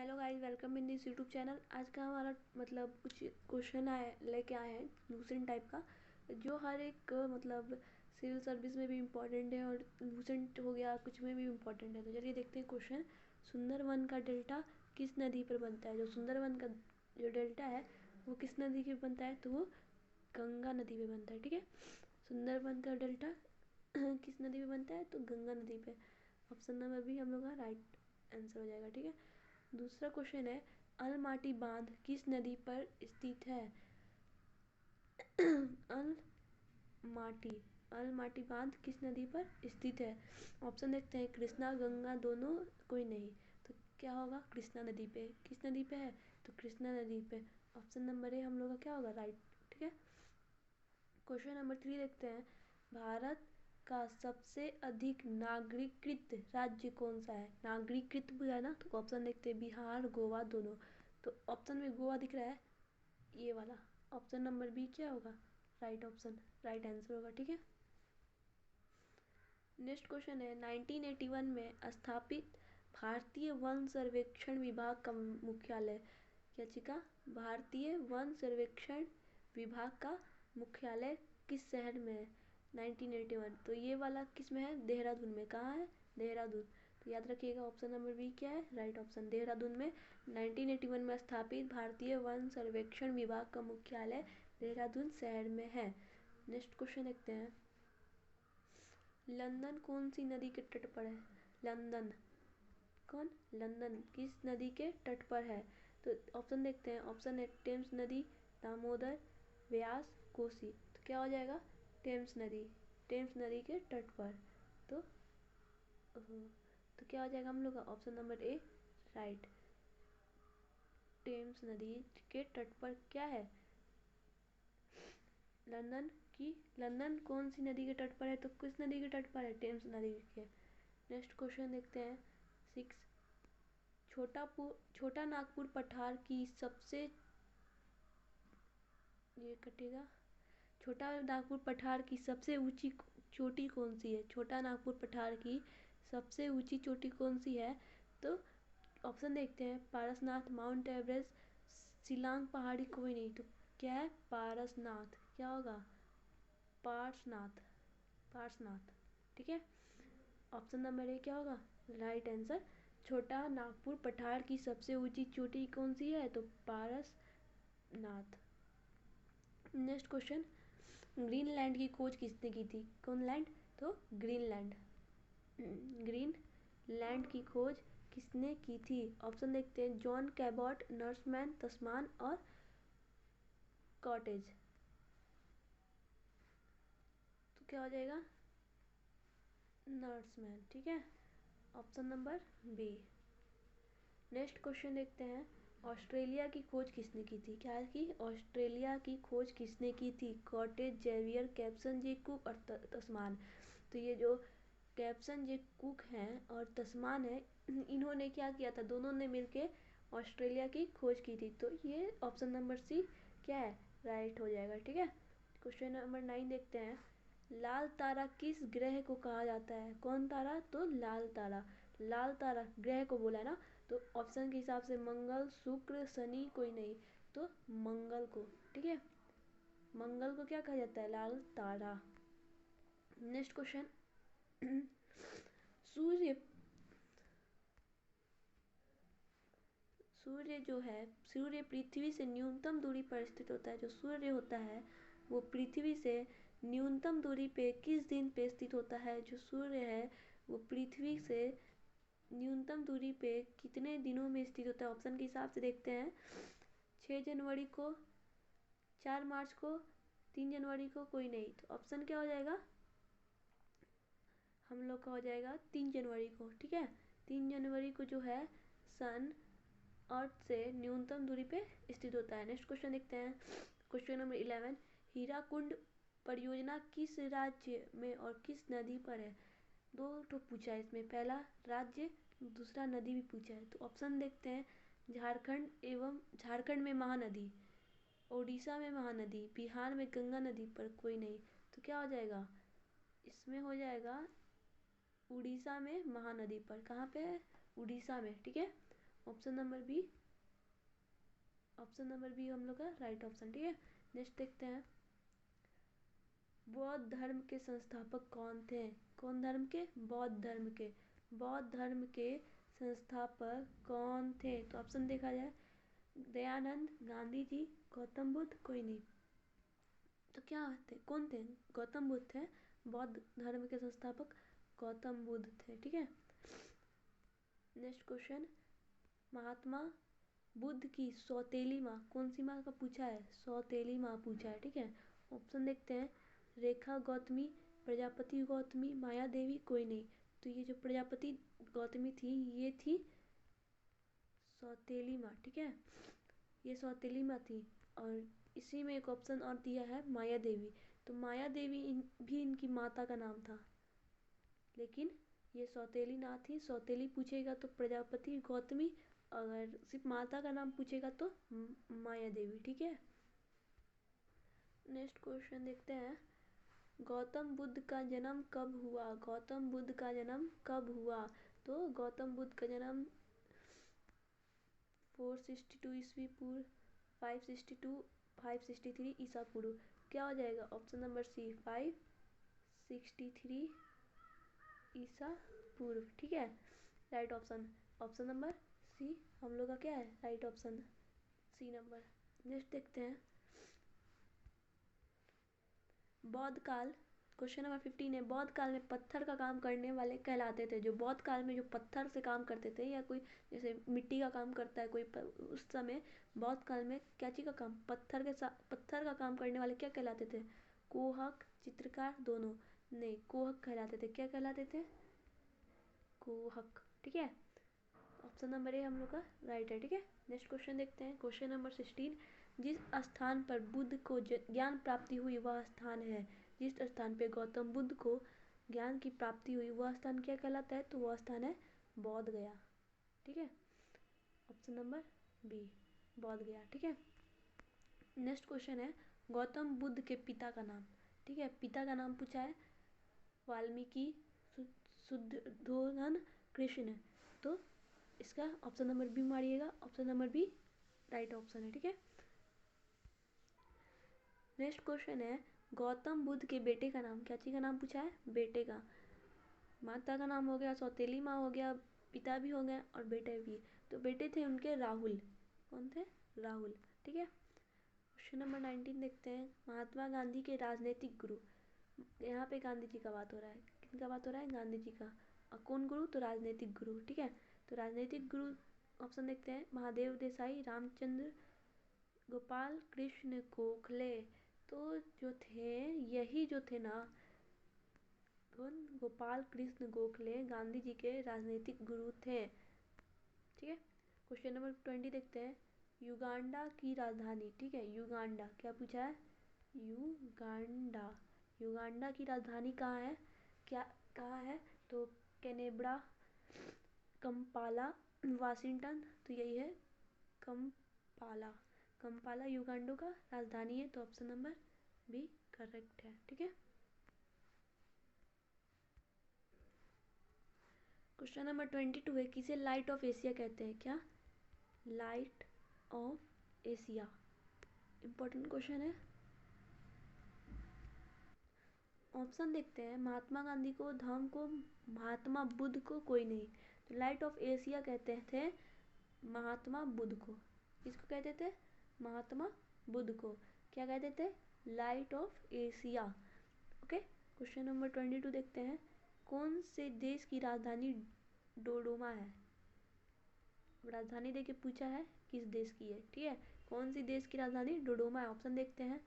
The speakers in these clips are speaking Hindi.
Hello guys, welcome in this YouTube channel. आज का हमारा मतलब कुछ क्वेश्चन आए लेके आए हैं लूसेंट टाइप का, जो हर एक मतलब सिविल सर्विस में भी इम्पोर्टेंट है और लूसेंट हो गया कुछ में भी इम्पोर्टेंट है। तो चलिए देखते हैं क्वेश्चन। सुंदरवन का डेल्टा किस नदी पर बनता है? जो सुंदरवन का जो डेल्टा है वो किस नदी के बनता है? तो वो गंगा नदी पे बनता है। ठीक है, सुंदरवन का डेल्टा किस नदी पे बनता है? तो गंगा नदी पे। ऑप्शन नंबर बी हम लोग का राइट आंसर हो जाएगा। ठीक है, दूसरा क्वेश्चन है, अलमाटी बांध किस नदी पर स्थित है? अलमाटी अलमाटी बांध किस नदी पर स्थित है? ऑप्शन देखते हैं, कृष्णा, गंगा, दोनों, कोई नहीं। तो क्या होगा? कृष्णा नदी पे। किस नदी पे है? तो कृष्णा नदी पे। ऑप्शन नंबर ए हम लोग का क्या होगा? राइट। ठीक है, क्वेश्चन नंबर 3 देखते हैं, भारत का सबसे अधिक नागरिकृत राज्य कौन सा है? नागरिकृत है ना, तो ऑप्शन देखते हैं, बिहार, गोवा, दोनों। तो ऑप्शन में गोवा दिख रहा है, ये वाला। ऑप्शन नंबर बी क्या होगा? राइट ऑप्शन, राइट आंसर होगा। ठीक है, नेक्स्ट क्वेश्चन है, 1981 में स्थापित भारतीय वन सर्वेक्षण विभाग का मुख्यालय, क्या चिका? भारतीय वन सर्वेक्षण विभाग का मुख्यालय किस शहर में है? 1981, तो ये वाला किस में है? देहरादून में। कहाँ है? देहरादून। तो याद रखिएगा, ऑप्शन नंबर बी क्या है? राइट ऑप्शन, देहरादून में 1981 में स्थापित भारतीय वन सर्वेक्षण विभाग का मुख्यालय देहरादून शहर में है। नेक्स्ट क्वेश्चन देखते हैं, लंदन कौन सी नदी के तट पर है? लंदन कौन? लंदन किस नदी के तट पर है? तो ऑप्शन देखते हैं, ऑप्शन है टेम्स नदी, दामोदर, व्यास, कोसी। तो क्या हो जाएगा? टेम्स नदी। टेम्स नदी के तट पर। तो तो क्या हो जाएगा हम लोग का? Option number A right, Thames नदी के तट पर क्या है? लंदन की। लंदन कौन सी नदी के तट पर है? तो किस नदी के तट पर है? टेम्स नदी के। नेक्स्ट क्वेश्चन देखते हैं 6, छोटा नागपुर पठार की सबसे, ये कटेगा, छोटा नागपुर पठार की सबसे ऊंची चोटी कौन सी है? छोटा नागपुर पठार की सबसे ऊंची चोटी कौन सी है? तो ऑप्शन देखते हैं, पारसनाथ, माउंट एवरेस्ट, शिलांग पहाड़ी, कोई नहीं। तो क्या है? पारसनाथ। क्या होगा? पार्सनाथ, पार्सनाथ। ठीक है, ऑप्शन नंबर ए क्या होगा? राइट आंसर, छोटा नागपुर पठार की सबसे ऊंची चोटी कौन सी है? तो पारसनाथ। नेक्स्ट क्वेश्चन, ग्रीनलैंड की खोज किसने की थी? कौन लैंड? तो ग्रीनलैंड। ग्रीनलैंड की खोज किसने की थी? ऑप्शन देखते हैं, जॉन कैबॉट, नर्समैन, तस्मान और कॉटेज। तो क्या हो जाएगा? नर्समैन। ठीक है, option number B. Next question देखते हैं, ऑस्ट्रेलिया की खोज किसने की थी? क्या की? ऑस्ट्रेलिया की खोज किसने की थी? कॉटेज, जेवियर, कैप्सन जे कुक और तस्मान। तो ये जो कैप्सन जे कुक हैं और तस्मान है, इन्होंने क्या किया था? दोनों ने मिलके ऑस्ट्रेलिया की खोज की थी। तो ये ऑप्शन नंबर सी क्या है? राइट हो जाएगा। ठीक है, क्वेश्चन नंबर 9 देखते हैं, लाल तारा किस ग्रह को कहा जाता है? कौन तारा? तो लाल तारा। लाल तारा ग्रह को बोला है ना, तो ऑप्शन के हिसाब से मंगल, शुक्र, शनि, कोई नहीं। तो मंगल को। ठीक है, मंगल को क्या कहा जाता है? लाल तारा। नेक्स्ट क्वेश्चन, सूर्य सूर्य जो है, सूर्य पृथ्वी से न्यूनतम दूरी पर स्थित होता है। जो सूर्य होता है वो पृथ्वी से न्यूनतम दूरी पे किस दिन पे स्थित होता है? जो सूर्य है वो पृथ्वी से न्यूनतम दूरी पे कितने दिनों में स्थित होता है? ऑप्शन के हिसाब से देखते हैं, 6 जनवरी को, 4 मार्च को, 3 जनवरी को, कोई नहीं। तो ऑप्शन क्या हो जाएगा? हम लोग का हो जाएगा 3 जनवरी को। ठीक है, 3 जनवरी को जो है सन अर्थ से न्यूनतम दूरी पे स्थित होता है। नेक्स्ट क्वेश्चन देखते हैं, क्वेश्चन नंबर 11, हीराकुंड परियोजना किस राज्य में और किस नदी पर है? दो तो पूछा है इसमें, पहला राज्य, दूसरा नदी भी पूछा है। तो ऑप्शन देखते हैं, झारखंड में महानदी, ओडिशा में महानदी, बिहार में गंगा नदी पर, कोई नहीं। तो क्या हो जाएगा? इसमें हो जाएगा उड़ीसा में महानदी पर। कहाँ पे है? उड़ीसा में। ठीक है, option number B, option number B हम लोग का राइट ऑप्शन। ठीक है, नेक्स्ट देखते हैं, बौद्ध धर्म के संस्थापक कौन थे? कौन धर्म के? बौद्ध धर्म के। बौद्ध धर्म के संस्थापक कौन थे? तो ऑप्शन देखा जाए, दयानंद, गांधी जी, गौतम बुद्ध, कोई नहीं। तो क्या थे, कौन थे? गौतम बुद्ध थे। बौद्ध धर्म के संस्थापक गौतम बुद्ध थे। ठीक है, नेक्स्ट क्वेश्चन, महात्मा बुद्ध की सौतेली माँ कौन सी माँ का पूछा है? सौतेली माँ पूछा है। ठीक है, ऑप्शन देखते हैं, रेखा गौतमी, प्रजापति गौतमी, माया देवी, कोई नहीं। तो ये जो प्रजापति गौतमी थी ये थी सौतेली माँ। ठीक है, ये सौतेली माँ थी। और इसी में एक ऑप्शन और दिया है माया देवी। तो माया देवी भी इनकी माता का नाम था, लेकिन ये सौतेली ना थी। सौतेली पूछेगा तो प्रजापति गौतमी, अगर सिर्फ माता का नाम पूछेगा तो माया देवी। ठीक है, नेक्स्ट क्वेश्चन देखते हैं, गौतम बुद्ध का जन्म कब हुआ? गौतम बुद्ध का जन्म कब हुआ? तो गौतम बुद्ध का जन्म 462 ईस्वी पूर्व, 562, 563 ईसा पूर्व। क्या हो जाएगा? ऑप्शन नंबर सी, 563 ईसा पूर्व। ठीक है, right option, option number C हम लोग का क्या है? Right option, C number. Next देखते हैं, बौद्ध काल, क्वेश्चन नंबर 15 है, बौद्ध काल में पत्थर का काम करने वाले कहलाते थे। जो बौद्ध काल में जो पत्थर से काम करते थे, या कोई जैसे मिट्टी का काम करता है कोई उस समय बौद्ध काल में क्या चीज़ का काम, पत्थर के साथ पत्थर का काम करने वाले क्या कहलाते थे? कोहक, चित्रकार, दोनों? नहीं, कोहक कहलाते थे। क्या कहलाते थे? कोहक। ठीक है, ऑप्शन नंबर ए हम लोग का राइट है। ठीक है, नेक्स्ट क्वेश्चन देखते हैं, क्वेश्चन नंबर 16, जिस स्थान पर बुद्ध को ज्ञान प्राप्ति हुई वह स्थान है। जिस स्थान पे गौतम बुद्ध को ज्ञान की प्राप्ति हुई वह स्थान क्या कहलाता है? तो वह स्थान है बौद्ध गया। ठीक है, ऑप्शन नंबर बी, बौद्ध गया। ठीक है, नेक्स्ट क्वेश्चन है, गौतम बुद्ध के पिता का नाम। ठीक है, पिता का नाम पूछा है, वाल्मीकि, शुद्धोधन, कृष्ण। तो इसका ऑप्शन नंबर बी मारिएगा, option number B right option है। ठीक है, नेक्स्ट क्वेश्चन है, गौतम बुद्ध के बेटे का नाम, क्या चीज का नाम पूछा है? बेटे का। माता का नाम हो गया सौतेली माँ हो गया, पिता भी हो गए और बेटे भी। तो बेटे थे उनके राहुल। कौन थे? राहुल। ठीक है, क्वेश्चन नंबर 19 देखते हैं, महात्मा गांधी के राजनीतिक गुरु। यहाँ पे गांधी जी का बात हो रहा है, किनका बात हो रहा है? गांधी जी का। और कौन गुरु? तो राजनीतिक गुरु। ठीक है, तो राजनीतिक गुरु ऑप्शन देखते हैं, महादेव देसाई, रामचंद्र, गोपाल कृष्ण गोखले। तो जो थे, यही जो थे ना, कौन? गोपाल कृष्ण गोखले गांधी जी के राजनीतिक गुरु थे। ठीक है, क्वेश्चन नंबर 20 देखते हैं, युगांडा की राजधानी। ठीक है, युगांडा, क्या पूछा है? युगांडा। युगांडा की राजधानी कहाँ है? क्या कहाँ है? तो कैनबरा, कंपाला, वाशिंगटन। तो यही है कंपाला। कंपाला युगांडा का राजधानी है। तो ऑप्शन नंबर बी करेक्ट है। ठीक है, क्वेश्चन नंबर 22 है, किसे लाइट ऑफ एशिया कहते हैं? क्या? Light of Asia, important question है। ऑप्शन देखते हैं, महात्मा गांधी को, धम्म को, महात्मा बुद्ध को, कोई नहीं। तो लाइट ऑफ एशिया कहते थे महात्मा बुद्ध को। किसको कहते थे? महात्मा बुद्ध को। क्या कहते थे? Light of Asia. Okay, question number 22 देखते हैं, कौन से देश की राजधानी डोडोमा है? राजधानी देके पूछा है किस देश की है। ठीक है, कौन सी देश की राजधानी डोडोमा है? ऑप्शन देखते हैं,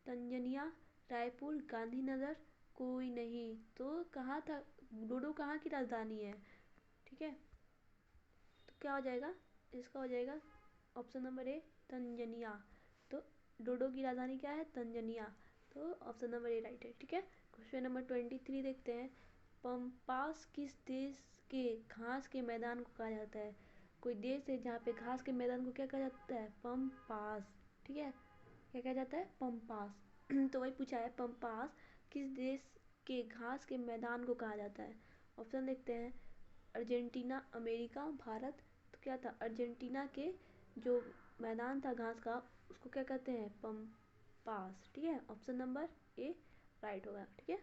तंजानिया, रायपुर, गांधीनगर, कोई नहीं। तो कहाँ था डोडो, कहाँ की राजधानी है? ठीक है, तो क्या हो जाएगा? इसका हो जाएगा ऑप्शन नंबर ए, तंजानिया। तो डोडो की राजधानी क्या है? तंजानिया। तो ऑप्शन नंबर ए राइट है। ठीक है, क्वेश्चन नंबर 23 देखते हैं, पम्पास किस देश के घास के मैदान को कहा जाता है? कोई देश है जहाँ पे घास के मैदान को क्या कहा जाता है? पम्पास। ठीक है, क्या कहा जाता है? पम्पास। तो वही पूछा है, पम्पास किस देश के घास के मैदान को कहा जाता है? ऑप्शन देखते हैं, अर्जेंटीना, अमेरिका, भारत। तो क्या था, अर्जेंटीना के जो मैदान था घास का, उसको क्या कहते हैं, पंपास। ठीक है, ऑप्शन नंबर ए राइट होगा। ठीक है,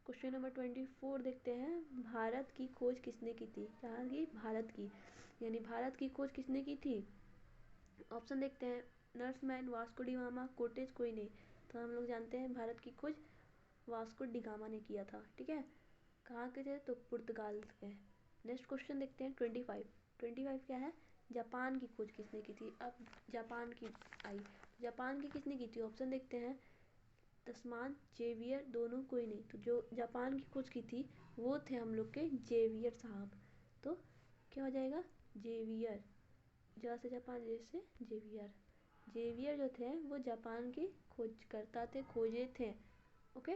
क्वेश्चन नंबर 24 देखते हैं। भारत की खोज किसने की थी? कहाँ की? भारत की, यानी भारत की खोज किसने की थी? ऑप्शन देखते हैं, नर्समैन, वास्को डी गामा, कोटेज, कोई नहीं। तो हम लोग जानते हैं भारत की खोज वास्को डी गामा ने किया था। ठीक है, कहाँ के थे? तो पुर्तगाल के। नेक्स्ट क्वेश्चन देखते हैं 25। 25 क्या है? जापान की खोज किसने की थी? अब जापान की आई, जापान की किसने की थी? ऑप्शन देखते हैं, तस्मान, जेवियर, दोनों, कोई नहीं। तो जो जापान की खोज की थी वो थे हम लोग के जेवियर साहब। तो क्या हो जाएगा? जेवियर, जा से जापान, जैसे जेवियर। जेवियर जो थे वो जापान की खोजकर्ता थे, खोजे थे। ओके,